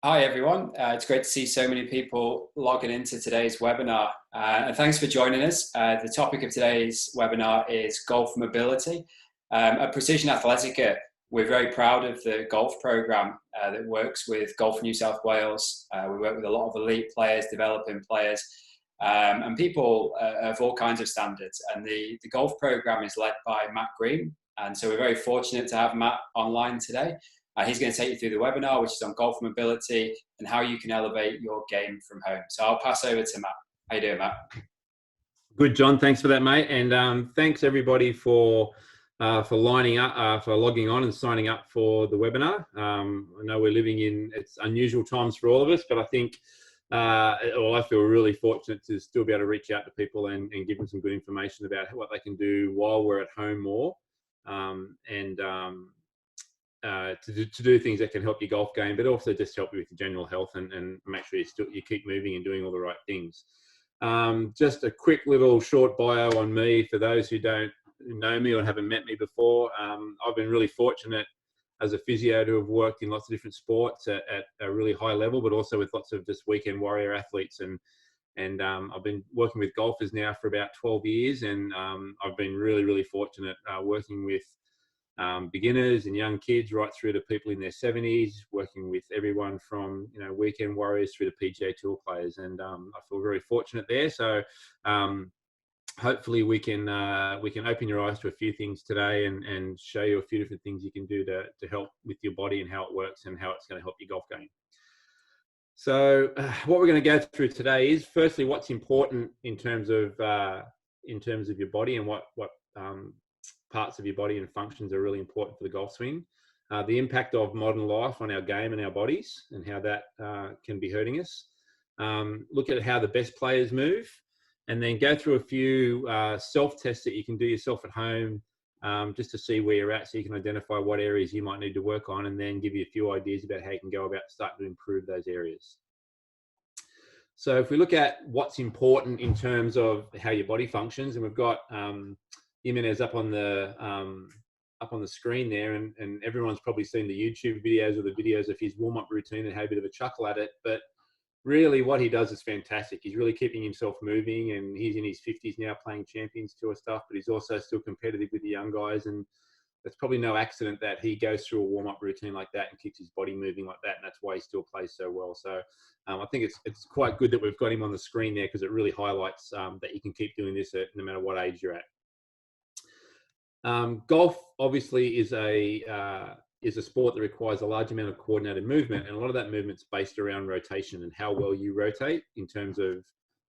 Hi everyone, it's great to see so many people logging into today's webinar and thanks for joining us. The topic of today's webinar is golf mobility. At Precision Athletica, we're very proud of the golf program that works with Golf New South Wales. We work with a lot of elite players, developing players and people of all kinds of standards, and the golf program is led by Matt Green, and so we're very fortunate to have Matt online today. He's going to take you through the webinar, which is on golf mobility and how you can elevate your game from home. So I'll pass over to Matt. How you doing, Matt? Good, John. Thanks for that, mate. And thanks everybody for lining up, for logging on and signing up for the webinar. I know we're living in it's unusual times for all of us, but I think, I feel really fortunate to still be able to reach out to people and give them some good information about what they can do while we're at home more, to do things that can help your golf game, but also just help you with your general health and make sure you keep moving and doing all the right things. Just a quick little short bio on me for those who don't know me or haven't met me before. I've been really fortunate as a physio to have worked in lots of different sports at a really high level, but also with lots of just weekend warrior athletes. And I've been working with golfers now for about 12 years, and I've been really fortunate working with beginners and young kids right through to people in their 70s, working with everyone from weekend warriors through to PGA Tour players, and I feel very fortunate there. So hopefully we can open your eyes to a few things today and show you a few different things you can do to help with your body and how it works and how it's going to help your golf game. So what we're going to go through today is firstly what's important in terms of your body and what parts of your body and functions are really important for the golf swing. The impact of modern life on our game and our bodies and how that can be hurting us. Look at how the best players move, and then go through a few self-tests that you can do yourself at home just to see where you're at, so you can identify what areas you might need to work on, and then give you a few ideas about how you can go about starting to improve those areas. So if we look at what's important in terms of how your body functions, and we've got Jimenez up on the screen there, and everyone's probably seen the YouTube videos or the videos of his warm-up routine and had a bit of a chuckle at it, but really what he does is fantastic. He's really keeping himself moving, and he's in his 50s now playing Champions Tour stuff, but he's also still competitive with the young guys, and it's probably no accident that he goes through a warm-up routine like that and keeps his body moving like that, and that's why he still plays so well. So I think it's quite good that we've got him on the screen there, because it really highlights that you can keep doing this no matter what age you're at. Golf obviously is a sport that requires a large amount of coordinated movement, and a lot of that movement's based around rotation and how well you rotate in terms of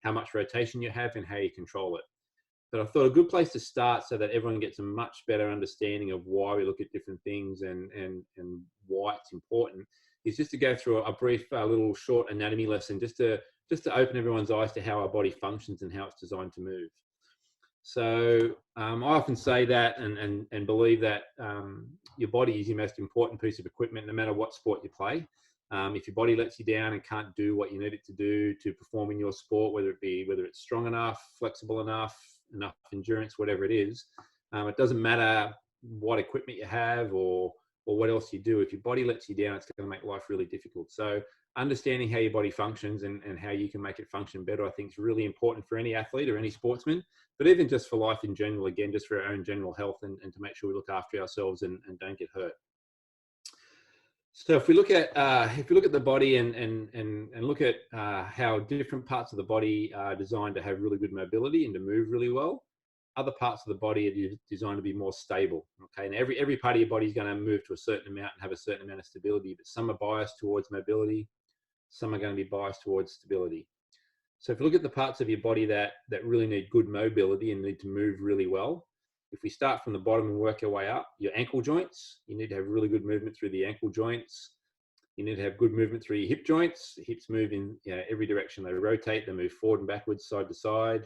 how much rotation you have and how you control it. But I thought a good place to start, so that everyone gets a much better understanding of why we look at different things and why it's important, is just to go through a brief little short anatomy lesson, just to open everyone's eyes to how our body functions and how it's designed to move. So I often say that and believe that your body is your most important piece of equipment, no matter what sport you play. If your body lets you down and can't do what you need it to do to perform in your sport, whether it's strong enough, flexible enough endurance, whatever it is, it doesn't matter what equipment you have or what else you do. If your body lets you down, it's going to make life really difficult. So understanding how your body functions and how you can make it function better, I think is really important for any athlete or any sportsman, but even just for life in general, again, just for our own general health and to make sure we look after ourselves and don't get hurt. So if we look at the body and look at how different parts of the body are designed to have really good mobility and to move really well, other parts of the body are designed to be more stable. Okay, and every part of your body is going to move to a certain amount and have a certain amount of stability, but some are biased towards mobility, some are going to be biased towards stability. So if you look at the parts of your body that really need good mobility and need to move really well, if we start from the bottom and work our way up, your ankle joints, you need to have really good movement through the ankle joints. You need to have good movement through your hip joints. The hips move in every direction. They rotate, they move forward and backwards, side to side.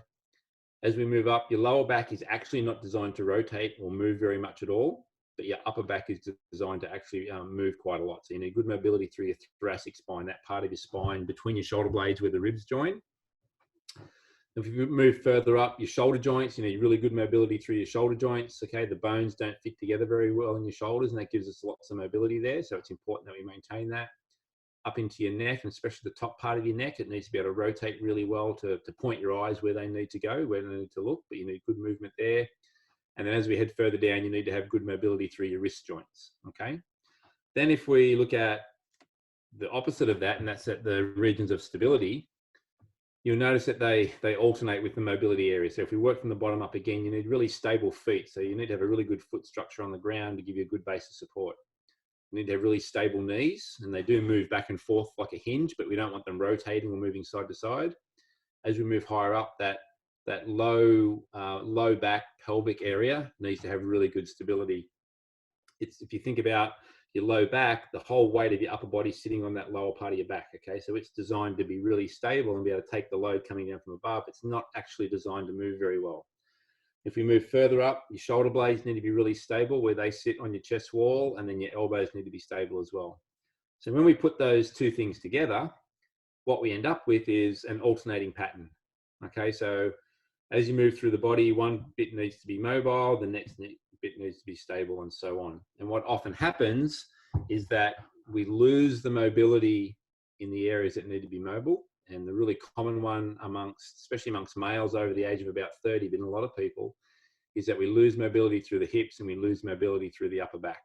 As we move up, your lower back is actually not designed to rotate or move very much at all, but your upper back is designed to actually move quite a lot. So you need good mobility through your thoracic spine, that part of your spine between your shoulder blades where the ribs join. If you move further up, your shoulder joints, you need really good mobility through your shoulder joints. Okay, the bones don't fit together very well in your shoulders, and that gives us lots of mobility there. So it's important that we maintain that. up into your neck, and especially the top part of your neck. It needs to be able to rotate really well to point your eyes where they need to go, where they need to look, but you need good movement there. And then as we head further down, you need to have good mobility through your wrist joints, okay? Then if we look at the opposite of that, and that's at the regions of stability, you'll notice that they alternate with the mobility area. So if we work from the bottom up again, you need really stable feet. So you need to have a really good foot structure on the ground to give you a good base of support. You need to have really stable knees, and they do move back and forth like a hinge, but we don't want them rotating or moving side to side. As we move higher up, that low back pelvic area needs to have really good stability. If you think about your low back, the whole weight of your upper body sitting on that lower part of your back, okay? So it's designed to be really stable and be able to take the load coming down from above. It's not actually designed to move very well. If we move further up, your shoulder blades need to be really stable where they sit on your chest wall, and then your elbows need to be stable as well. So when we put those two things together, what we end up with is an alternating pattern, okay? So as you move through the body, one bit needs to be mobile, the next bit needs to be stable, and so on. And what often happens is that we lose the mobility in the areas that need to be mobile. And the really common one especially amongst males over the age of about 30, but in a lot of people, is that we lose mobility through the hips and we lose mobility through the upper back.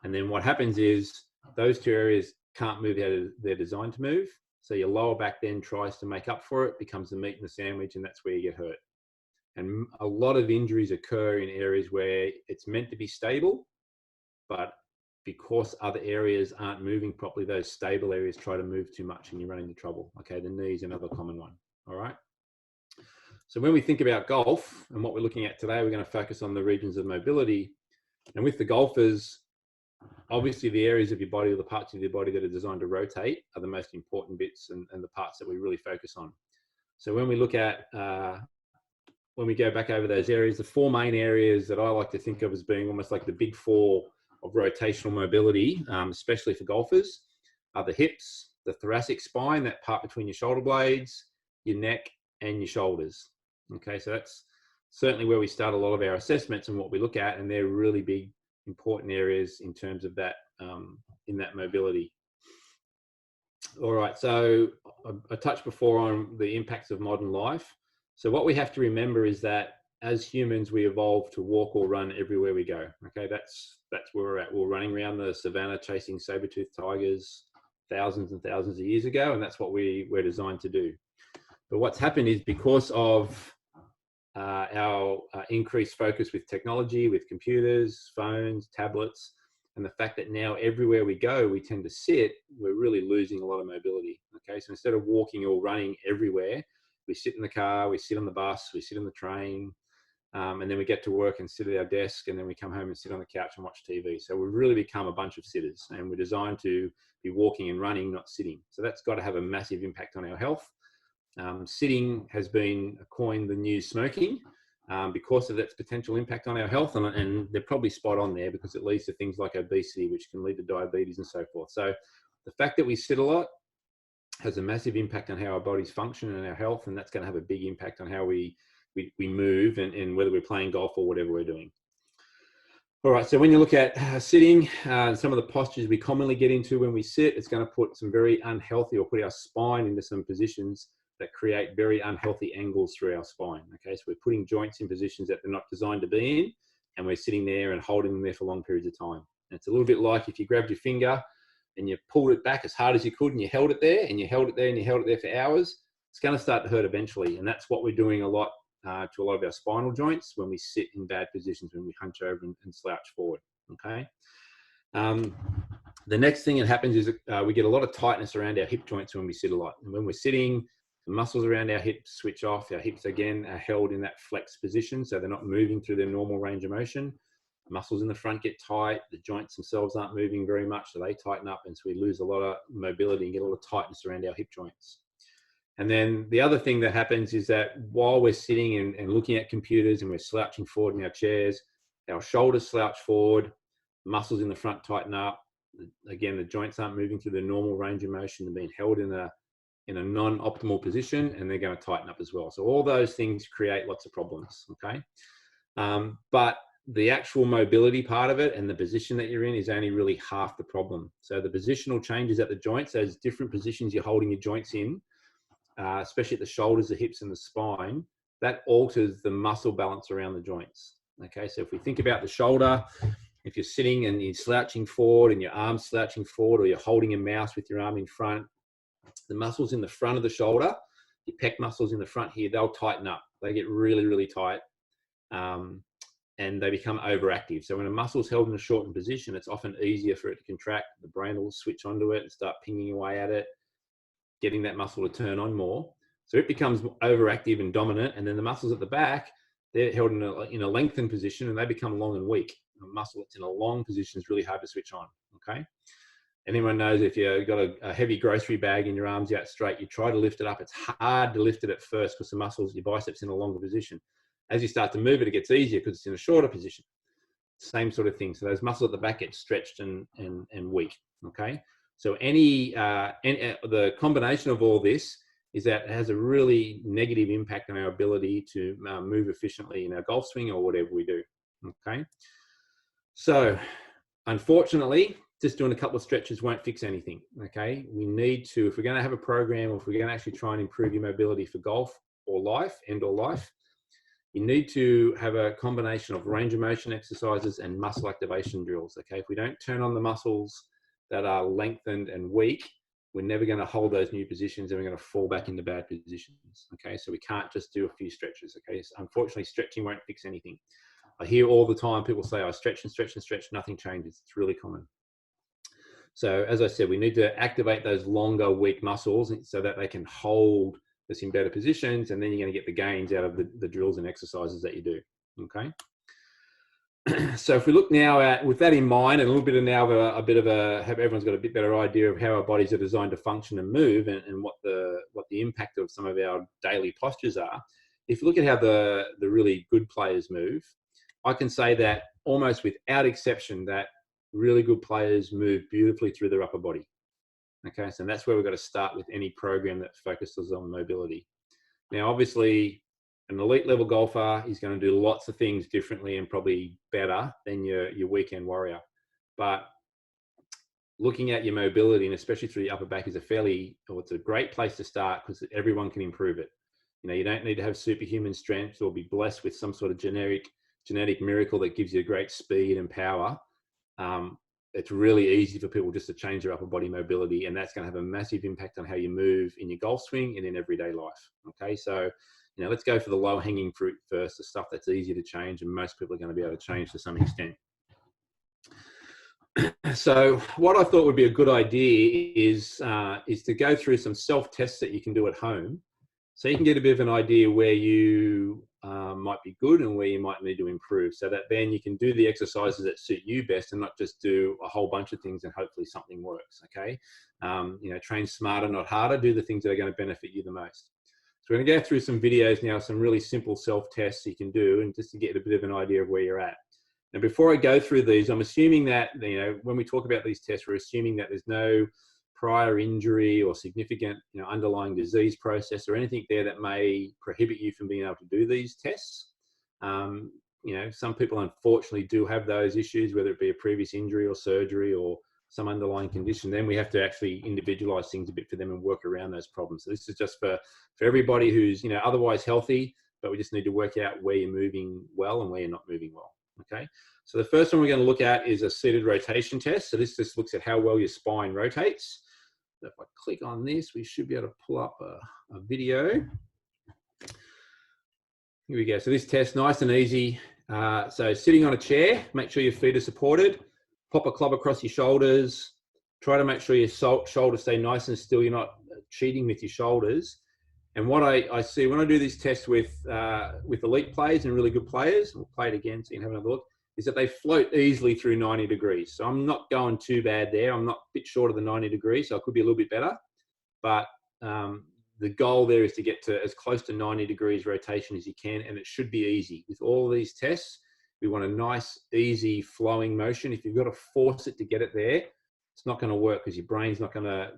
And then what happens is those two areas can't move how they're designed to move. So your lower back then tries to make up for it, becomes the meat in the sandwich, and that's where you get hurt. And a lot of injuries occur in areas where it's meant to be stable, but because other areas aren't moving properly, those stable areas try to move too much and you run into trouble. Okay, the knee is another common one. All right. So when we think about golf and what we're looking at today, we're going to focus on the regions of mobility. And with the golfers, obviously the areas of your body or the parts of your body that are designed to rotate are the most important bits and the parts that we really focus on. So when we look at, when we go back over those areas, the four main areas that I like to think of as being almost like the big four of rotational mobility, especially for golfers, are the hips, the thoracic spine, that part between your shoulder blades, your neck, and your shoulders. Okay, so that's certainly where we start a lot of our assessments and what we look at, and they're really big, important areas in terms of that, in that mobility. All right, so I touched before on the impacts of modern life. So what we have to remember is that as humans, we evolved to walk or run everywhere we go. Okay, that's where we're at. We're running around the savannah chasing saber-toothed tigers thousands and thousands of years ago, and that's what we're designed to do. But what's happened is because of our increased focus with technology, with computers, phones, tablets, and the fact that now everywhere we go, we tend to sit, we're really losing a lot of mobility. Okay, so instead of walking or running everywhere, we sit in the car, we sit on the bus, we sit on the train, and then we get to work and sit at our desk, and then we come home and sit on the couch and watch TV. So we've really become a bunch of sitters, and we're designed to be walking and running, not sitting. So that's got to have a massive impact on our health. Sitting has been coined the new smoking because of its potential impact on our health, and they're probably spot on there because it leads to things like obesity, which can lead to diabetes and so forth. So the fact that we sit a lot has a massive impact on how our bodies function and our health, and that's going to have a big impact on how we move and whether we're playing golf or whatever we're doing. All right, so when you look at sitting, some of the postures we commonly get into when we sit, it's going to put some very unhealthy, or put our spine into some positions that create very unhealthy angles through our spine. Okay, so we're putting joints in positions that they're not designed to be in, and we're sitting there and holding them there for long periods of time. And it's a little bit like if you grabbed your finger and you pulled it back as hard as you could and you held it there and you held it there and you held it there for hours, it's going to start to hurt eventually. And that's what we're doing a lot to a lot of our spinal joints when we sit in bad positions, when we hunch over and slouch forward. Okay. The next thing that happens is we get a lot of tightness around our hip joints when we sit a lot. And when we're sitting, the muscles around our hips switch off. Our hips, again, are held in that flex position, so they're not moving through their normal range of motion. Muscles in the front get tight. The joints themselves aren't moving very much, so they tighten up, and so we lose a lot of mobility and get a lot of tightness around our hip joints. And then the other thing that happens is that while we're sitting and looking at computers and we're slouching forward in our chairs, our shoulders slouch forward, muscles in the front tighten up. Again, the joints aren't moving through the normal range of motion. They're being held in a non-optimal position, and they're going to tighten up as well. So all those things create lots of problems, okay? But the actual mobility part of it and the position that you're in is only really half the problem. So the positional changes at the joints, those different positions you're holding your joints in, especially at the shoulders, the hips, and the spine, that alters the muscle balance around the joints. Okay, so if we think about the shoulder, if you're sitting and you're slouching forward and your arm's slouching forward, or you're holding a mouse with your arm in front, the muscles in the front of the shoulder, your pec muscles in the front here, they'll tighten up. They get really, really tight. And they become overactive. So when a muscle is held in a shortened position, it's often easier for it to contract. The brain will switch onto it and start pinging away at it, getting that muscle to turn on more. So it becomes overactive and dominant. And then the muscles at the back, they're held in a lengthened position, and they become long and weak. A muscle that's in a long position is really hard to switch on, okay? And everyone knows if you've got a heavy grocery bag and your arms out straight, you try to lift it up. It's hard to lift it at first because the muscles, your biceps in a longer position. As you start to move it, it gets easier because it's in a shorter position. Same sort of thing. So those muscles at the back get stretched and weak, okay? So the combination of all this is that it has a really negative impact on our ability to move efficiently in our golf swing or whatever we do, okay? So unfortunately, just doing a couple of stretches won't fix anything, okay? We need to, if we're going to have a program, or if we're going to actually try and improve your mobility for golf or life, you need to have a combination of range of motion exercises and muscle activation drills, okay? If we don't turn on the muscles that are lengthened and weak, we're never going to hold those new positions, and we're going to fall back into bad positions, okay? So we can't just do a few stretches, okay? So unfortunately, stretching won't fix anything. I hear all the time people say, I stretch and stretch and stretch, nothing changes. It's really common. So as I said, we need to activate those longer, weak muscles so that they can hold us in better positions, and then you're going to get the gains out of the drills and exercises that you do, okay? So if we look now at, with that in mind, and a little bit of now have everyone's got a bit better idea of how our bodies are designed to function and move, and what the impact of some of our daily postures are. If you look at how the really good players move, I can say that almost without exception that really good players move beautifully through their upper body. Okay, so that's where we've got to start with any program that focuses on mobility. Now, obviously, an elite level golfer is going to do lots of things differently and probably better than your weekend warrior. But looking at your mobility, and especially through the upper back, it's a great place to start, because everyone can improve it. You know, you don't need to have superhuman strength or be blessed with some sort of genetic miracle that gives you great speed and power. It's really easy for people just to change their upper body mobility, and that's going to have a massive impact on how you move in your golf swing and in everyday life. Okay, so let's go for the low hanging fruit first, the stuff that's easy to change, and most people are going to be able to change to some extent. So what I thought would be a good idea is to go through some self-tests that you can do at home, so you can get a bit of an idea where you might be good and where you might need to improve, so that then you can do the exercises that suit you best and not just do a whole bunch of things and hopefully something works, okay? Train smarter, not harder. Do the things that are going to benefit you the most. So we're going to go through some videos now, some really simple self-tests you can do, and just to get a bit of an idea of where you're at. Now, before I go through these, I'm assuming that, when we talk about these tests, we're assuming that there's no prior injury or significant underlying disease process or anything there that may prohibit you from being able to do these tests. Some people unfortunately do have those issues, whether it be a previous injury or surgery or some underlying condition. Then we have to actually individualize things a bit for them and work around those problems. So this is just for everybody who's otherwise healthy, but we just need to work out where you're moving well and where you're not moving well. Okay, so the first one we're going to look at is a seated rotation test. So this just looks at how well your spine rotates. So if I click on this, we should be able to pull up a video. Here we go. So this test, nice and easy. So sitting on a chair, make sure your feet are supported. Pop a club across your shoulders. Try to make sure your shoulders stay nice and still. You're not cheating with your shoulders. And what I see when I do this test with elite players and really good players, we'll play it again so you can have another look, is that they float easily through 90 degrees. So I'm not going too bad there. I'm not a bit short of the 90 degrees, so I could be a little bit better. But the goal there is to get to as close to 90 degrees rotation as you can, and it should be easy. With all of these tests, we want a nice, easy, flowing motion. If you've got to force it to get it there, it's not going to work, because your brain's not going to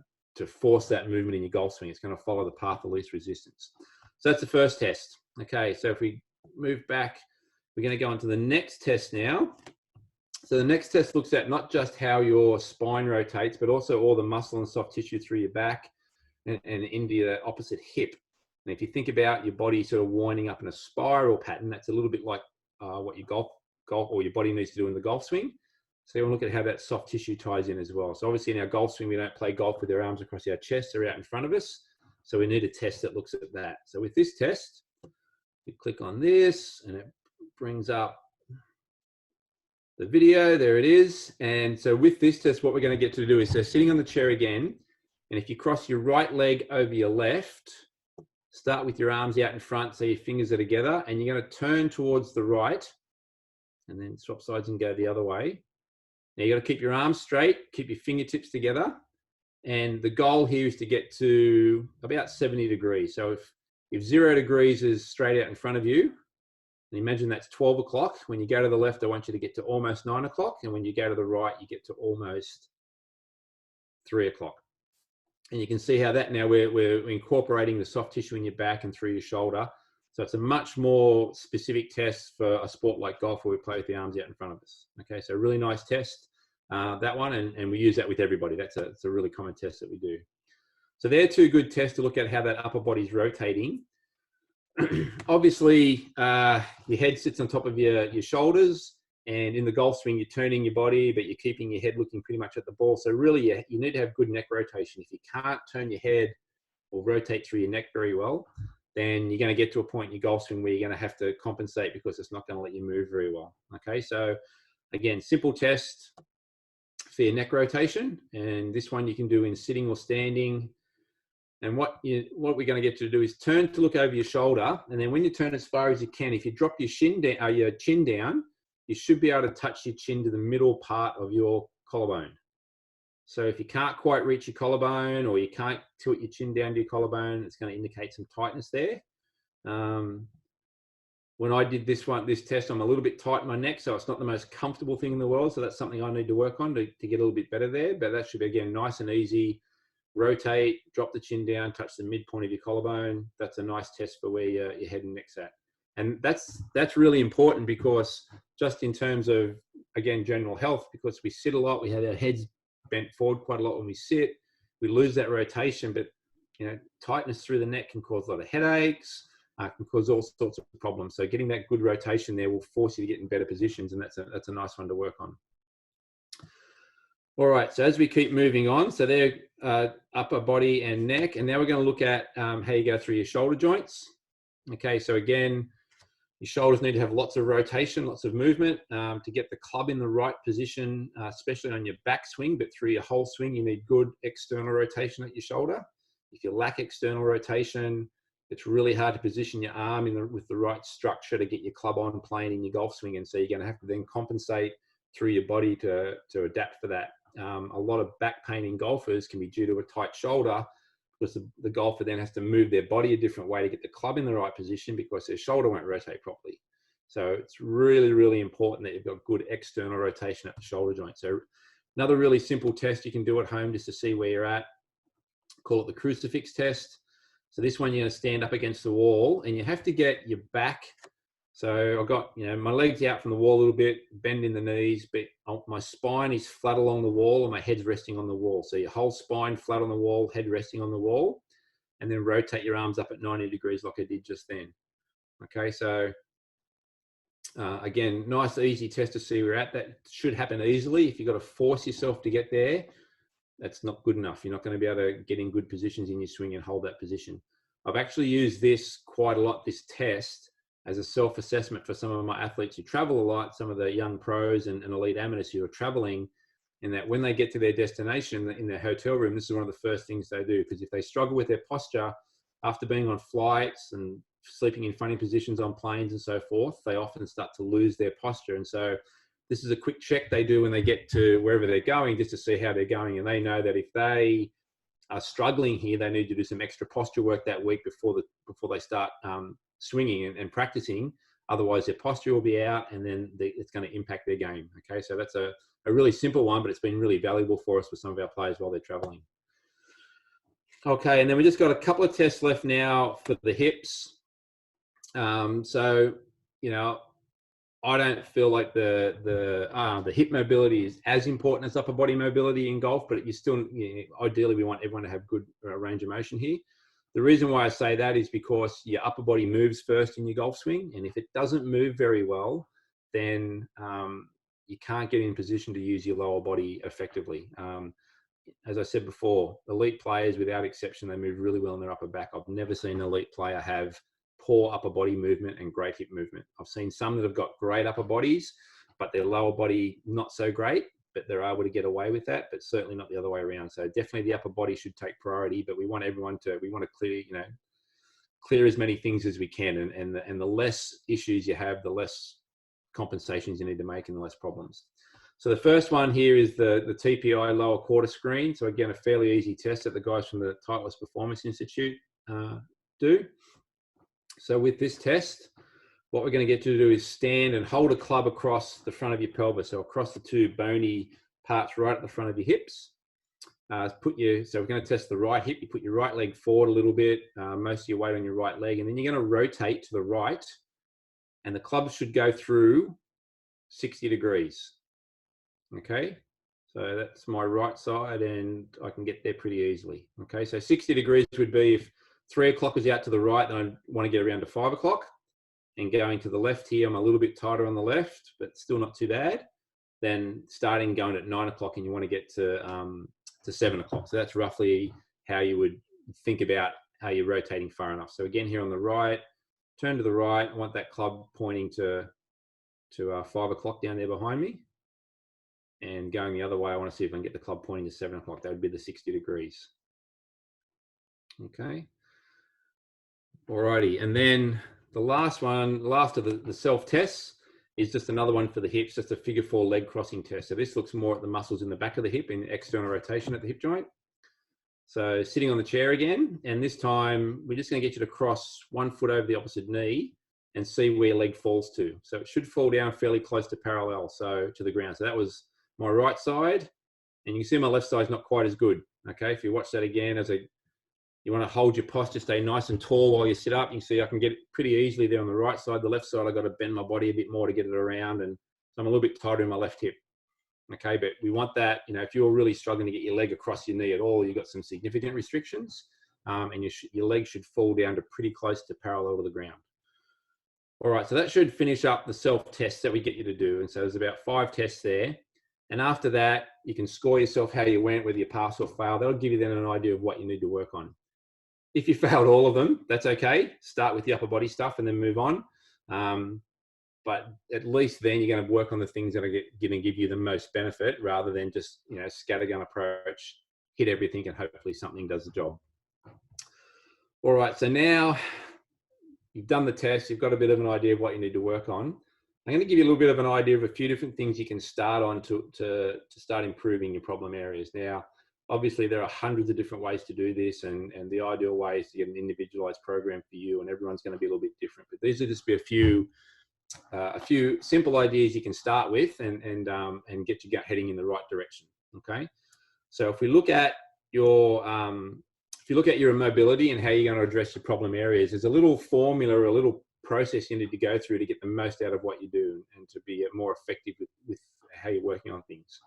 force that movement in your golf swing. It's going to follow the path of least resistance. So that's the first test. Okay, so if we move back, We're going to go on to the next test now. So the next test looks at not just how your spine rotates, but also all the muscle and soft tissue through your back and into the opposite hip. And if you think about your body sort of winding up in a spiral pattern, that's a little bit like what your golf or your body needs to do in the golf swing. So you want to look at how that soft tissue ties in as well. So obviously in our golf swing, we don't play golf with our arms across our chest, they're out in front of us. So we need a test that looks at that. So with this test, you click on this and it brings up the video. There it is. And so with this test, what we're going to get to do is, so sitting on the chair again, and if you cross your right leg over your left, start with your arms out in front so your fingers are together, and you're going to turn towards the right and then swap sides and go the other way. Now you got to keep your arms straight, keep your fingertips together, and the goal here is to get to about 70 degrees. So if 0 degrees is straight out in front of you, and imagine that's 12 o'clock. When you go to the left, I want you to get to almost 9 o'clock. And when you go to the right, you get to almost 3 o'clock. And you can see how that now we're incorporating the soft tissue in your back and through your shoulder. So it's a much more specific test for a sport like golf where we play with the arms out in front of us. Okay, so a really nice test, that one. And we use that with everybody. It's a really common test that we do. So they're two good tests to look at how that upper body's rotating. Obviously, your head sits on top of your shoulders, and in the golf swing, you're turning your body, but you're keeping your head looking pretty much at the ball. So really, you need to have good neck rotation. If you can't turn your head or rotate through your neck very well, then you're going to get to a point in your golf swing where you're going to have to compensate because it's not going to let you move very well. Okay, so again, simple test for your neck rotation, and this one you can do in sitting or standing. And what we're going to get you to do is turn to look over your shoulder, and then when you turn as far as you can, if you drop your chin down, you should be able to touch your chin to the middle part of your collarbone. So if you can't quite reach your collarbone, or you can't tilt your chin down to your collarbone, it's going to indicate some tightness there. When I did this test, I'm a little bit tight in my neck, so it's not the most comfortable thing in the world. So that's something I need to work on to get a little bit better there. But that should be, again, nice and easy. Rotate, drop the chin down, touch the midpoint of your collarbone. That's a nice test for where your head and neck's at. And that's really important, because just in terms of, again, general health, because we sit a lot, we have our heads bent forward quite a lot when we sit, we lose that rotation. But tightness through the neck can cause a lot of headaches, can cause all sorts of problems. So getting that good rotation there will force you to get in better positions, and that's a nice one to work on. All right, so as we keep moving on, so they're upper body and neck, and now we're going to look at how you go through your shoulder joints. Okay, so again, your shoulders need to have lots of rotation, lots of movement to get the club in the right position, especially on your back swing, but through your whole swing, you need good external rotation at your shoulder. If you lack external rotation, it's really hard to position your arm with the right structure to get your club on plane in your golf swing, and so you're going to have to then compensate through your body to adapt for that. A lot of back pain in golfers can be due to a tight shoulder, because the golfer then has to move their body a different way to get the club in the right position, because their shoulder won't rotate properly. So it's really, really important that you've got good external rotation at the shoulder joint. So another really simple test you can do at home just to see where you're at, call it the Crucifix Test. So this one, you're going to stand up against the wall, and you have to get your back. So I've got, my legs out from the wall a little bit, bend in the knees, but my spine is flat along the wall and my head's resting on the wall. So your whole spine flat on the wall, head resting on the wall, and then rotate your arms up at 90 degrees like I did just then. Okay, so again, nice, easy test to see where you're at. That should happen easily. If you've got to force yourself to get there, that's not good enough. You're not going to be able to get in good positions in your swing and hold that position. I've actually used this quite a lot, this test, as a self-assessment for some of my athletes who travel a lot, some of the young pros and elite amateurs who are traveling, and that when they get to their destination in their hotel room, this is one of the first things they do. Because if they struggle with their posture after being on flights and sleeping in funny positions on planes and so forth, they often start to lose their posture. And so this is a quick check they do when they get to wherever they're going, just to see how they're going. And they know that if they are struggling here, they need to do some extra posture work that week before they start swinging and practicing. Otherwise their posture will be out, and then it's going to impact their game. Okay, so that's a really simple one, but it's been really valuable for us with some of our players while they're traveling. Okay, and then we just got a couple of tests left now for the hips. So I don't feel like the hip mobility is as important as upper body mobility in golf, but you still, ideally we want everyone to have good range of motion here. The reason why I say that is because your upper body moves first in your golf swing, and if it doesn't move very well, then you can't get in position to use your lower body effectively. As I said before, elite players, without exception, they move really well in their upper back. I've never seen an elite player have poor upper body movement and great hip movement. I've seen some that have got great upper bodies, but their lower body not so great, but they're able to get away with that, but certainly not the other way around. So definitely the upper body should take priority, but we want to clear as many things as we can. And the less issues you have, the less compensations you need to make and the less problems. So the first one here is the TPI lower quarter screen. So again, a fairly easy test that the guys from the Titleist Performance Institute do. So with this test, what we're going to get you to do is stand and hold a club across the front of your pelvis, so across the two bony parts right at the front of your hips. So we're going to test the right hip. You put your right leg forward a little bit, most of your weight on your right leg, and then you're going to rotate to the right, and the club should go through 60 degrees. Okay, so that's my right side, and I can get there pretty easily. Okay, so 60 degrees would be if 3 o'clock is out to the right, then I want to get around to 5 o'clock. And going to the left here, I'm a little bit tighter on the left, but still not too bad. Then starting going at 9 o'clock, and you want to get to 7 o'clock. So that's roughly how you would think about how you're rotating far enough. So again, here on the right, turn to the right. I want that club pointing to 5 o'clock down there behind me. And going the other way, I want to see if I can get the club pointing to 7 o'clock. That would be the 60 degrees. Okay. Alrighty. And then the last of the self-tests is just another one for the hips, just a figure 4 leg crossing test. So this looks more at the muscles in the back of the hip and external rotation at the hip joint. So sitting on the chair again, and this time we're just going to get you to cross 1 foot over the opposite knee and see where your leg falls to. So it should fall down fairly close to parallel, so to the ground. So that was my right side, and you can see my left side is not quite as good. Okay, if you watch that again, you want to hold your posture, stay nice and tall while you sit up. You can see I can get pretty easily there on the right side. The left side, I've got to bend my body a bit more to get it around, and so I'm a little bit tighter in my left hip. Okay, but we want that, if you're really struggling to get your leg across your knee at all, you've got some significant restrictions, and your leg should fall down to pretty close to parallel to the ground. All right, so that should finish up the self-tests that we get you to do. And so there's about 5 tests there. And after that, you can score yourself how you went, whether you pass or fail. That'll give you then an idea of what you need to work on. If you failed all of them, that's okay. Start with the upper body stuff and then move on. But at least then you're going to work on the things that are going to give you the most benefit, rather than just, scattergun approach, hit everything and hopefully something does the job. All right, so now you've done the test, you've got a bit of an idea of what you need to work on. I'm going to give you a little bit of an idea of a few different things you can start on to start improving your problem areas. Now, obviously there are hundreds of different ways to do this, and the ideal way is to get an individualized program for you, and everyone's going to be a little bit different. But these will just be a few simple ideas you can start with and get you heading in the right direction. Okay, so if we look at your mobility and how you're going to address your problem areas, there's a little formula or a little process you need to go through to get the most out of what you do and to be more effective with how you're working on things.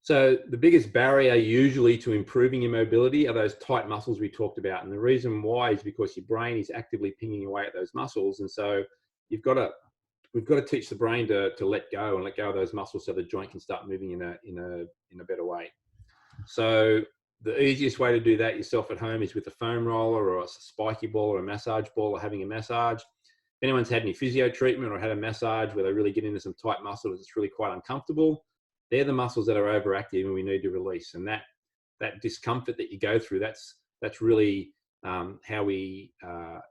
So the biggest barrier usually to improving your mobility are those tight muscles we talked about. And the reason why is because your brain is actively pinging away at those muscles. And so we've got to teach the brain to let go of those muscles so the joint can start moving in a better way. So the easiest way to do that yourself at home is with a foam roller or a spiky ball or a massage ball, or having a massage. If anyone's had any physio treatment or had a massage where they really get into some tight muscles, it's really quite uncomfortable. They're the muscles that are overactive and we need to release. And that discomfort that you go through, that's really how we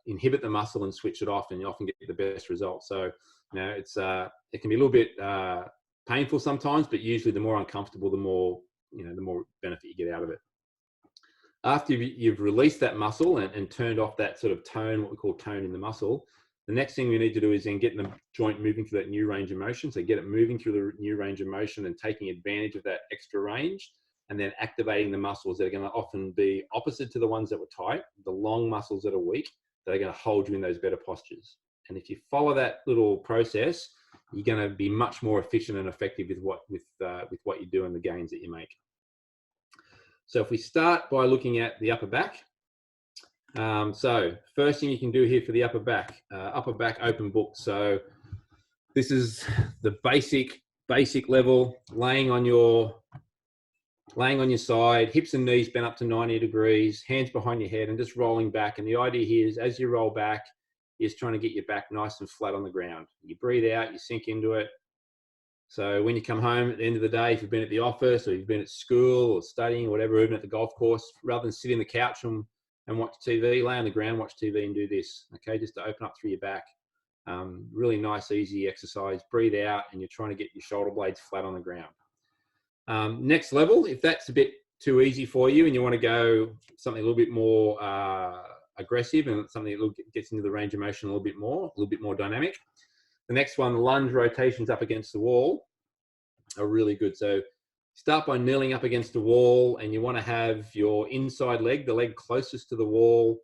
inhibit the muscle and switch it off, and you often get the best results. So, it can be a little bit painful sometimes, but usually the more uncomfortable, the more benefit you get out of it. After you've released that muscle and turned off that sort of tone, what we call tone in the muscle, the next thing we need to do is then get the joint moving through that new range of motion. So get it moving through the new range of motion and taking advantage of that extra range, and then activating the muscles that are going to often be opposite to the ones that were tight, the long muscles that are weak, that are going to hold you in those better postures. And if you follow that little process, you're going to be much more efficient and effective with what you do and the gains that you make. So if we start by looking at the upper back, so first thing you can do here for the upper back open book. So this is the basic level, laying on your side, hips and knees bent up to 90 degrees, hands behind your head, and just rolling back. And the idea here is, as you roll back, is trying to get your back nice and flat on the ground. You breathe out, you sink into it. So when you come home at the end of the day, if you've been at the office or you've been at school or studying or whatever, even at the golf course, rather than sit in the couch and watch TV, lay on the ground, watch TV and do this, okay, just to open up through your back. Really nice, easy exercise. Breathe out and you're trying to get your shoulder blades flat on the ground. Next level, if that's a bit too easy for you and you want to go something a little bit more aggressive and something that gets into the range of motion a little bit more dynamic, the next one, lunge rotations up against the wall, are really good. So start by kneeling up against the wall, and you want to have your inside leg, the leg closest to the wall,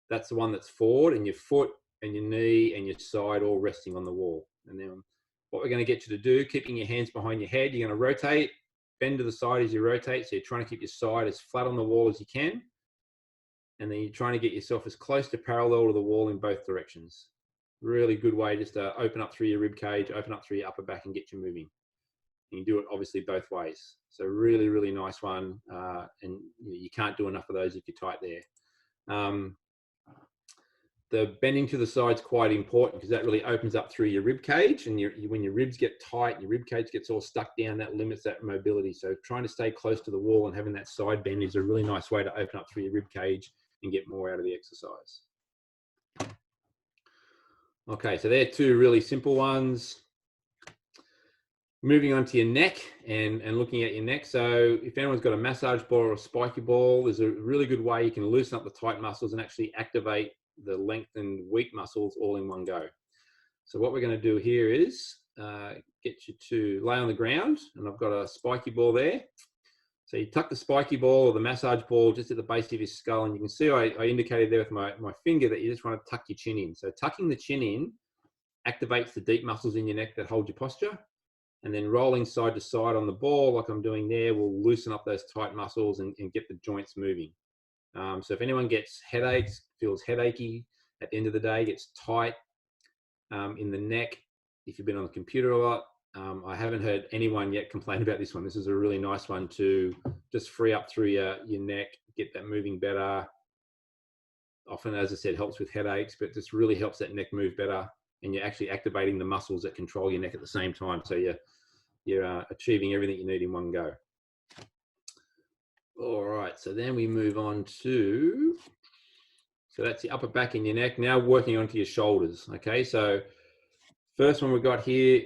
that's the one that's forward, and your foot and your knee and your side all resting on the wall. And then what we're going to get you to do, keeping your hands behind your head, you're going to rotate, bend to the side as you rotate. So you're trying to keep your side as flat on the wall as you can. And then you're trying to get yourself as close to parallel to the wall in both directions. Really good way just to open up through your rib cage, open up through your upper back and get you moving. And you do it obviously both ways. So really, really nice one. And you can't do enough of those if you're tight there. The bending to the side is quite important because that really opens up through your rib cage, and when your ribs get tight, your rib cage gets all stuck down, that limits that mobility. So trying to stay close to the wall and having that side bend is a really nice way to open up through your rib cage and get more out of the exercise. Okay, so they're two really simple ones. Moving on to your neck and looking at your neck. So if anyone's got a massage ball or a spiky ball, there's a really good way you can loosen up the tight muscles and actually activate the lengthened weak muscles all in one go. So what we're going to do here is get you to lay on the ground, and I've got a spiky ball there. So you tuck the spiky ball or the massage ball just at the base of your skull, and you can see I indicated there with my finger that you just want to tuck your chin in. So tucking the chin in activates the deep muscles in your neck that hold your posture, and then rolling side to side on the ball like I'm doing there will loosen up those tight muscles and get the joints moving. So if anyone gets headaches, feels headachy at the end of the day, gets tight in the neck, if you've been on the computer a lot, I haven't heard anyone yet complain about this one. This is a really nice one to just free up through your neck, get that moving better. Often, as I said, helps with headaches, but this really helps that neck move better, and you're actually activating the muscles that control your neck at the same time. So you're achieving everything you need in one go. All right, so then we move on to, so that's the upper back in your neck. Now working onto your shoulders. Okay, so first one we've got here,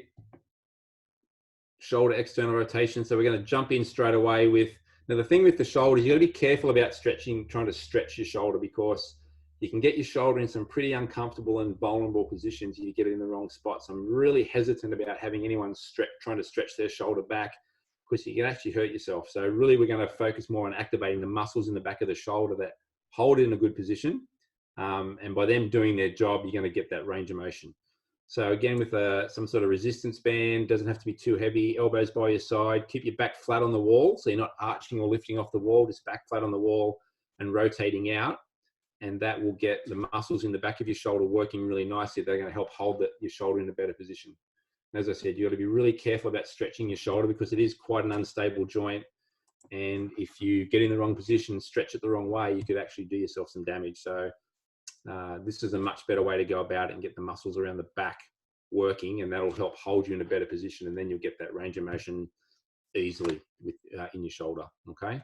shoulder external rotation. So we're going to jump in straight away with, now the thing with the shoulders, you got to be careful about trying to stretch your shoulder, because you can get your shoulder in some pretty uncomfortable and vulnerable positions if you get it in the wrong spot. So I'm really hesitant about having anyone trying to stretch their shoulder back, because you can actually hurt yourself. So really we're going to focus more on activating the muscles in the back of the shoulder that hold it in a good position. And by them doing their job, you're going to get that range of motion. So again, with some sort of resistance band, doesn't have to be too heavy, elbows by your side, keep your back flat on the wall. So you're not arching or lifting off the wall, just back flat on the wall and rotating out. And that will get the muscles in the back of your shoulder working really nicely. They're going to help hold your shoulder in a better position. And as I said, you got to be really careful about stretching your shoulder, because it is quite an unstable joint. And if you get in the wrong position, stretch it the wrong way, you could actually do yourself some damage. So this is a much better way to go about it and get the muscles around the back working, and that'll help hold you in a better position, and then you'll get that range of motion easily in your shoulder. Okay.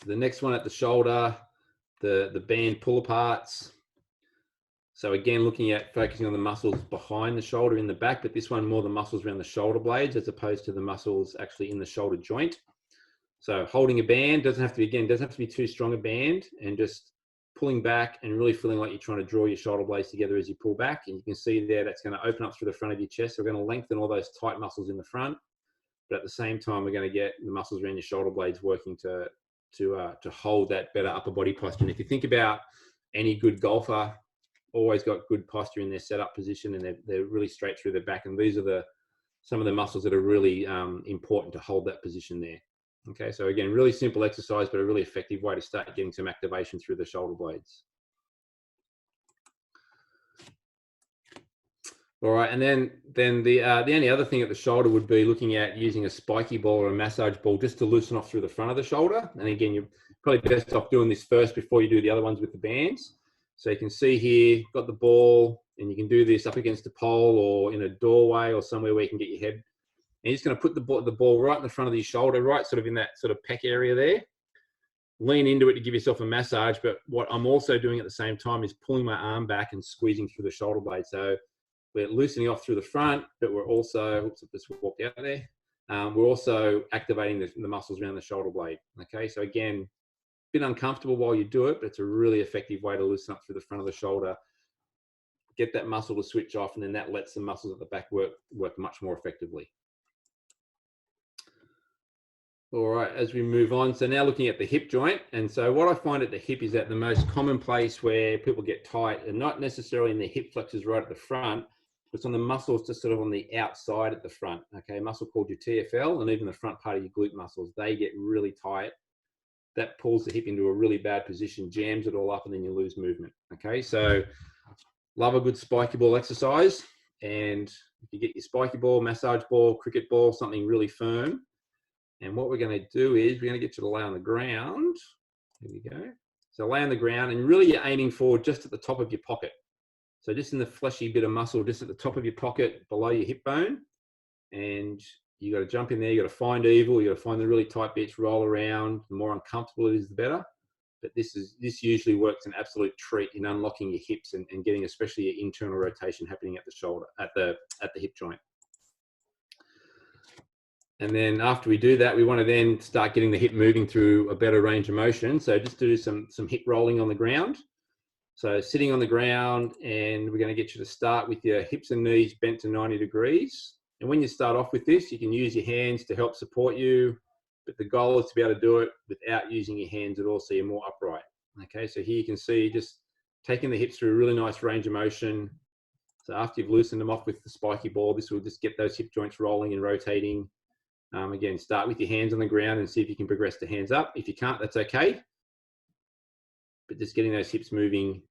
The next one at the shoulder, the band pull aparts. So again, looking at focusing on the muscles behind the shoulder in the back, but this one more the muscles around the shoulder blades as opposed to the muscles actually in the shoulder joint. So holding a band doesn't have to be too strong a band, and just pulling back and really feeling like you're trying to draw your shoulder blades together as you pull back. And you can see there, that's going to open up through the front of your chest. So we're going to lengthen all those tight muscles in the front, but at the same time, we're going to get the muscles around your shoulder blades working to hold that better upper body posture. And if you think about any good golfer, always got good posture in their setup position, and they're really straight through their back. And these are some of the muscles that are really important to hold that position there. Okay, so again, really simple exercise, but a really effective way to start getting some activation through the shoulder blades. All right, and then the only other thing at the shoulder would be looking at using a spiky ball or a massage ball just to loosen off through the front of the shoulder. And again, you're probably best off doing this first before you do the other ones with the bands. So you can see here, got the ball, and you can do this up against a pole or in a doorway or somewhere where you can get your head. And you're just going to put the ball right in the front of your shoulder, right sort of in that sort of pec area there. Lean into it to give yourself a massage, but what I'm also doing at the same time is pulling my arm back and squeezing through the shoulder blade. So we're loosening off through the front, but we're also, oops, I just walked out there. We're also activating the muscles around the shoulder blade. Okay, so again, a bit uncomfortable while you do it, but it's a really effective way to loosen up through the front of the shoulder, get that muscle to switch off, and then that lets the muscles at the back work much more effectively. All right, as we move on, so now looking at the hip joint. And so what I find at the hip is that the most common place where people get tight, and not necessarily in the hip flexors right at the front, it's on the muscles just sort of on the outside at the front, okay? A muscle called your TFL, and even the front part of your glute muscles, they get really tight. That pulls the hip into a really bad position, jams it all up, and then you lose movement, okay? So love a good spiky ball exercise. And if you get your spiky ball, massage ball, cricket ball, something really firm, and what we're going to do is we're going to get you to lay on the ground. Here we go. So lay on the ground, and really you're aiming for just at the top of your pocket. So just in the fleshy bit of muscle, just at the top of your pocket, below your hip bone. And you got to jump in there. You got to find evil. You got to find the really tight bits, roll around. The more uncomfortable it is, the better. But this usually works an absolute treat in unlocking your hips and getting especially your internal rotation happening at the shoulder, at the hip joint. And then after we do that, we want to then start getting the hip moving through a better range of motion. So just do some hip rolling on the ground. So sitting on the ground, and we're going to get you to start with your hips and knees bent to 90 degrees. And when you start off with this, you can use your hands to help support you, but the goal is to be able to do it without using your hands at all, so you're more upright. Okay, so here you can see just taking the hips through a really nice range of motion. So after you've loosened them off with the spiky ball, this will just get those hip joints rolling and rotating. Again, start with your hands on the ground and see if you can progress to hands up. If you can't, that's okay. But just getting those hips moving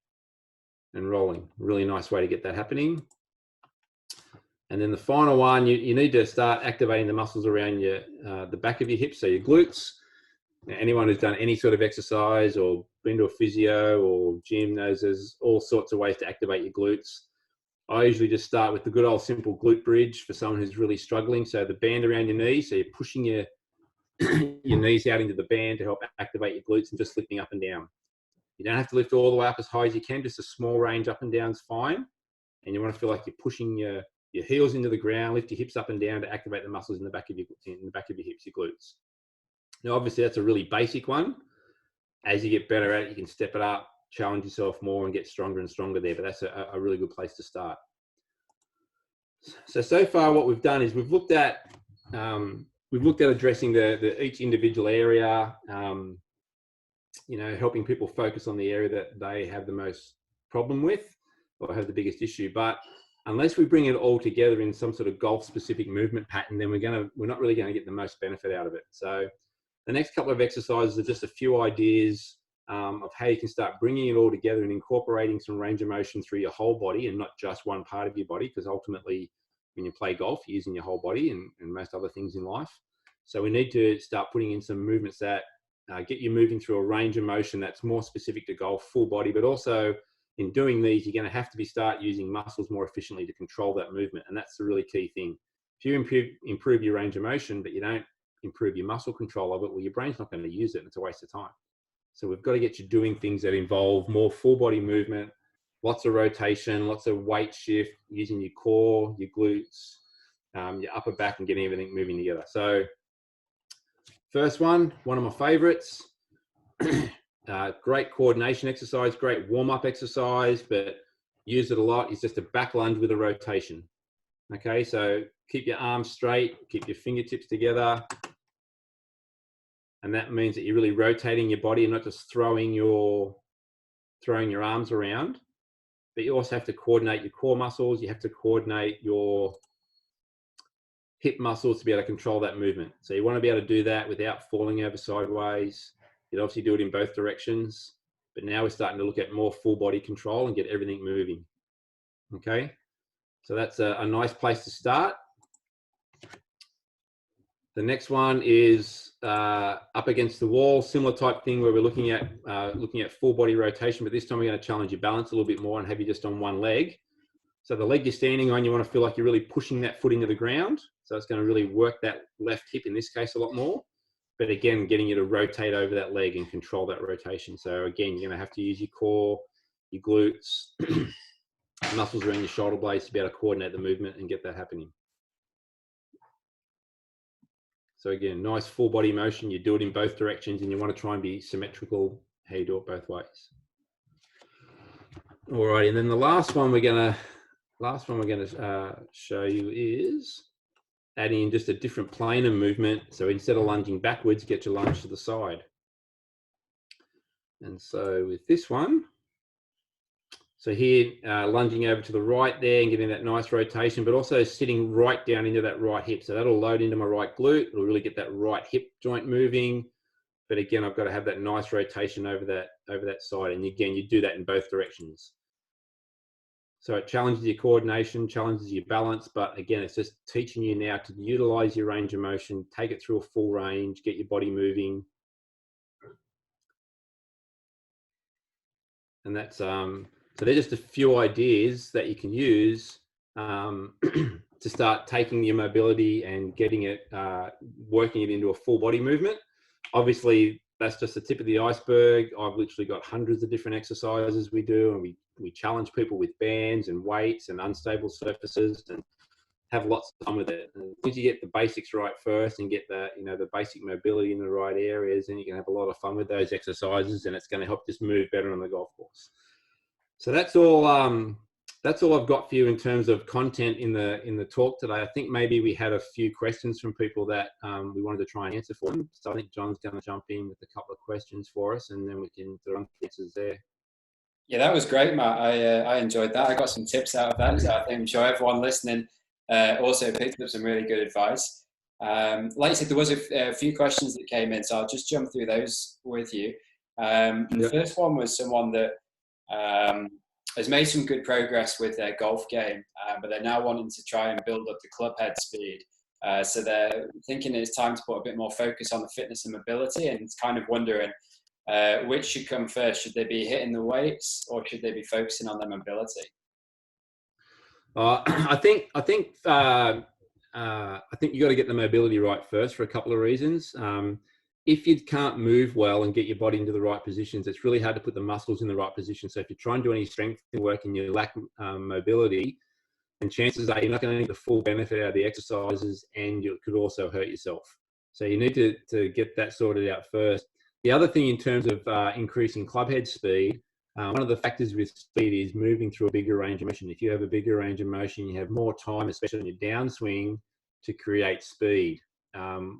and rolling, really nice way to get that happening. And then the final one, you need to start activating the muscles around the back of your hips, so your glutes. Now, anyone who's done any sort of exercise or been to a physio or gym knows there's all sorts of ways to activate your glutes. I usually just start with the good old simple glute bridge for someone who's really struggling. So the band around your knees, so you're pushing your knees out into the band to help activate your glutes and just lifting up and down. You don't have to lift all the way up as high as you can, just a small range up and down is fine. And you want to feel like you're pushing your heels into the ground, lift your hips up and down to activate the muscles in the back of your hips, your glutes. Now, obviously, that's a really basic one. As you get better at it, you can step it up, challenge yourself more, and get stronger and stronger there. But that's a really good place to start. So far, what we've done is we've looked at addressing each individual area. Helping people focus on the area that they have the most problem with or have the biggest issue. But unless we bring it all together in some sort of golf-specific movement pattern, then we're not really going to get the most benefit out of it. So the next couple of exercises are just a few ideas of how you can start bringing it all together and incorporating some range of motion through your whole body and not just one part of your body, because ultimately when you play golf, you're using your whole body and most other things in life. So we need to start putting in some movements that get you moving through a range of motion that's more specific to golf, full body, but also in doing these, you're going to have to start using muscles more efficiently to control that movement. And that's the really key thing. If you improve your range of motion, but you don't improve your muscle control of it, well, your brain's not going to use it and it's a waste of time. So we've got to get you doing things that involve more full body movement, lots of rotation, lots of weight shift, using your core, your glutes, your upper back, and getting everything moving together. So first one of my favorites, great coordination exercise, great warm-up exercise, but use it a lot, is just a back lunge with a rotation. Okay, so keep your arms straight, keep your fingertips together. And that means that you're really rotating your body and not just throwing your arms around, but you also have to coordinate your core muscles. You have to coordinate your hip muscles to be able to control that movement. So you want to be able to do that without falling over sideways. You'd obviously do it in both directions, but now we're starting to look at more full body control and get everything moving. Okay, so that's a nice place to start. The next one is up against the wall, similar type thing where we're looking at full body rotation, but this time we're going to challenge your balance a little bit more and have you just on one leg. So the leg you're standing on, you want to feel like you're really pushing that foot into the ground. So it's going to really work that left hip in this case a lot more. But again, getting you to rotate over that leg and control that rotation. So again, you're going to have to use your core, your glutes, muscles around your shoulder blades to be able to coordinate the movement and get that happening. So again, nice full body motion. You do it in both directions and you want to try and be symmetrical how you do it both ways. All right, and then the last one we're going to show you is adding in just a different plane of movement. So instead of lunging backwards, get your lunge to the side. And so with this one, so here, lunging over to the right there and getting that nice rotation, but also sitting right down into that right hip. So that'll load into my right glute. It'll really get that right hip joint moving. But again, I've got to have that nice rotation over that side. And again, you do that in both directions. So it challenges your coordination, challenges your balance, but again, it's just teaching you now to utilize your range of motion, take it through a full range, get your body moving. And that's, so they're just a few ideas that you can use to start taking your mobility and getting it, working it into a full body movement. Obviously, that's just the tip of the iceberg. I've literally got hundreds of different exercises we do, and we challenge people with bands and weights and unstable surfaces and have lots of fun with it. And once you get the basics right first and get the basic mobility in the right areas, then you can have a lot of fun with those exercises, and it's going to help just move better on the golf course. So that's all I've got for you in terms of content in the talk today. I think maybe we had a few questions from people that we wanted to try and answer for them. So I think John's going to jump in with a couple of questions for us, and then we can run the answers there. Yeah, that was great, Matt. I enjoyed that. I got some tips out of that. So I think I'm sure everyone listening also picked up some really good advice. Like I said, there was a few questions that came in, so I'll just jump through those with you. The first one was someone that has made some good progress with their golf game, but they're now wanting to try and build up the club head speed. So they're thinking it's time to put a bit more focus on the fitness and mobility, and it's kind of wondering which should come first. Should they be hitting the weights, or should they be focusing on their mobility? I think you got to get the mobility right first for a couple of reasons. If you can't move well and get your body into the right positions, it's really hard to put the muscles in the right position. So if you try and do any strength work and you lack mobility, and chances are you're not going to get the full benefit out of the exercises, and you could also hurt yourself. So you need to get that sorted out first. The other thing in terms of increasing club head speed, one of the factors with speed is moving through a bigger range of motion. If you have a bigger range of motion, you have more time, especially on your downswing, to create speed.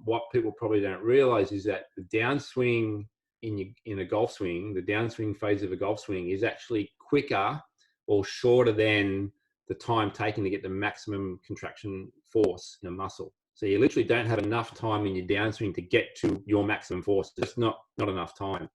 What people probably don't realize is that the downswing in a golf swing, the downswing phase of a golf swing is actually quicker or shorter than the time taken to get the maximum contraction force in a muscle. So you literally don't have enough time in your downswing to get to your maximum force. It's not enough time.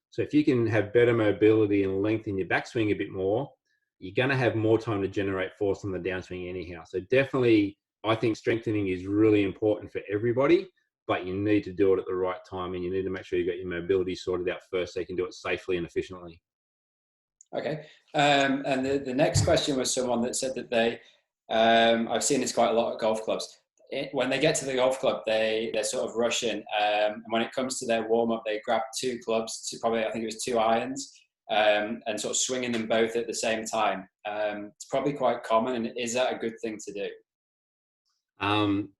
So if you can have better mobility and lengthen your backswing a bit more, you're going to have more time to generate force on the downswing anyhow. So definitely, I think strengthening is really important for everybody, but you need to do it at the right time, and you need to make sure you got your mobility sorted out first so you can do it safely and efficiently. Okay. And the next question was someone that said that they, I've seen this quite a lot at golf clubs. When they get to the golf club, they're sort of rushing. And when it comes to their warm-up, they grab two clubs, I think it was 2 irons, and sort of swinging them both at the same time. It's probably quite common. And is that a good thing to do?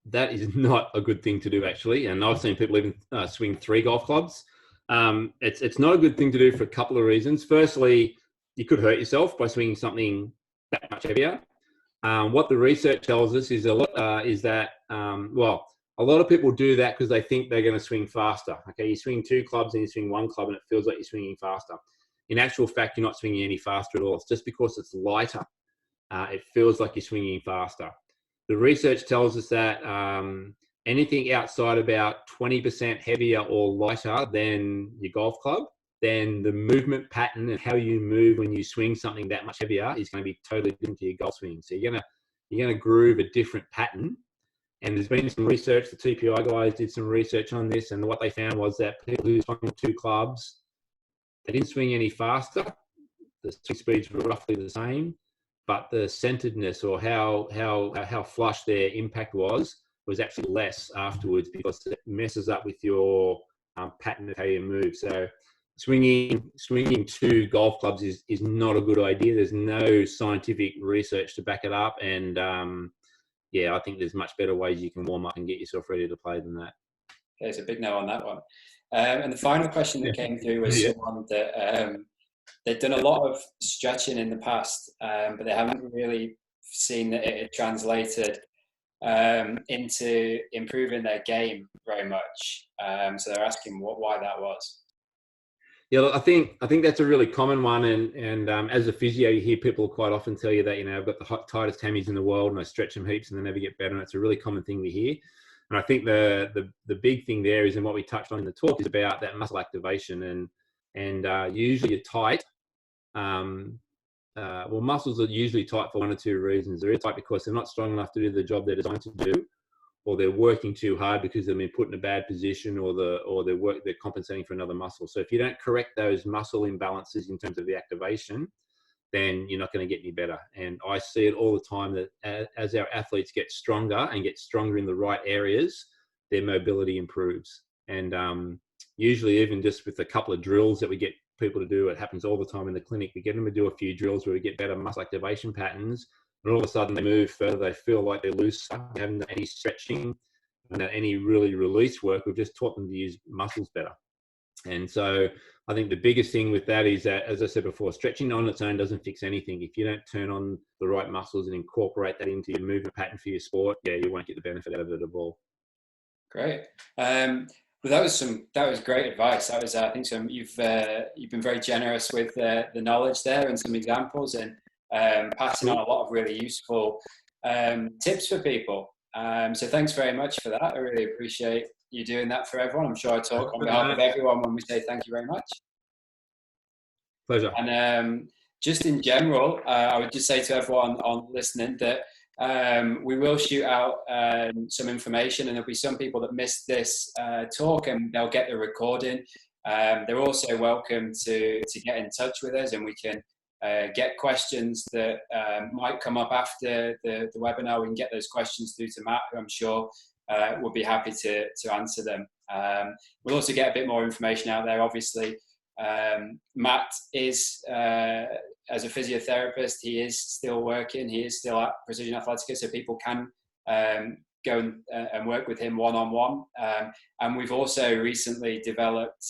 That is not a good thing to do, actually. And I've seen people even swing 3 golf clubs. It's not a good thing to do for a couple of reasons. Firstly, you could hurt yourself by swinging something that much heavier. What the research tells us is a lot of people do that because they think they're going to swing faster. Okay, you swing 2 clubs and you swing 1 club and it feels like you're swinging faster. in actual fact, you're not swinging any faster at all. It's just because it's lighter. It feels like you're swinging faster. The research tells us that anything outside about 20% heavier or lighter than your golf club, then the movement pattern and how you move when you swing something that much heavier is going to be totally different to your golf swing. So you're gonna groove a different pattern. And there's been some research, the TPI guys did some research on this, and what they found was that people who swung two clubs, they didn't swing any faster. The swing speeds were roughly the same, but the centeredness, or how flush their impact was actually less afterwards, because it messes up with your pattern of how you move. So swinging two golf clubs is not a good idea. There's no scientific research to back it up, and yeah, I think there's much better ways you can warm up and get yourself ready to play than that. Okay, so big no on that one. And the final question that came through was someone that they've done a lot of stretching in the past, but they haven't really seen that it had translated into improving their game very much. So they're asking why that was. Yeah, look, I think that's a really common one, and as a physio, you hear people quite often tell you that, I've got the tightest hammies in the world, and I stretch them heaps, and they never get better. And it's a really common thing we hear. And I think the big thing there is, and what we touched on in the talk, is about that muscle activation, and usually you're tight. Well, muscles are usually tight for one or two reasons. They're tight because they're not strong enough to do the job they're designed to do, or they're working too hard because they've been put in a bad position, or they're compensating for another muscle. So if you don't correct those muscle imbalances in terms of the activation, then you're not going to get any better. And I see it all the time that as our athletes get stronger and get stronger in the right areas, their mobility improves. And usually, even just with a couple of drills that we get people to do, it happens all the time in the clinic. We get them to do a few drills where we get better muscle activation patterns, and all of a sudden they move further. They feel like they're looser. They haven't done any stretching and any really release work. We've just taught them to use muscles better. And so I think the biggest thing with that is that, as I said before, stretching on its own doesn't fix anything. If you don't turn on the right muscles and incorporate that into your movement pattern for your sport, you won't get the benefit out of it at all. Great. Well, that was great advice. That was, I think, you've been very generous with the knowledge there and some examples, and passing on a lot of really useful tips for people. So thanks very much for that. I really appreciate you doing that for everyone. I'm sure I talk on behalf of everyone when we say thank you very much. Pleasure. And just in general, I would just say to everyone on listening that we will shoot out some information, and there'll be some people that missed this talk, and they'll get the recording. They're also welcome to get in touch with us, and we can get questions that might come up after the webinar. We can get those questions through to Matt, who I'm sure will be happy to answer them. We'll also get a bit more information out there. Obviously, Matt is, as a physiotherapist, he is still working. He is still at Precision Athletica, so people can go and work with him one-on-one. And we've also recently developed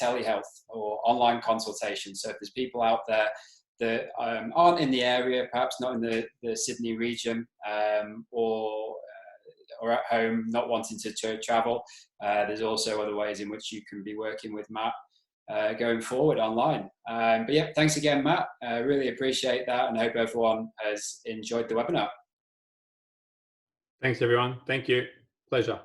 telehealth, or online consultation. So if there's people out there that aren't in the area, perhaps not in the Sydney region, or at home, not wanting to travel, there's also other ways in which you can be working with Matt going forward online. But yeah, thanks again, Matt. I really appreciate that, and I hope everyone has enjoyed the webinar. Thanks, everyone. Thank you. Pleasure.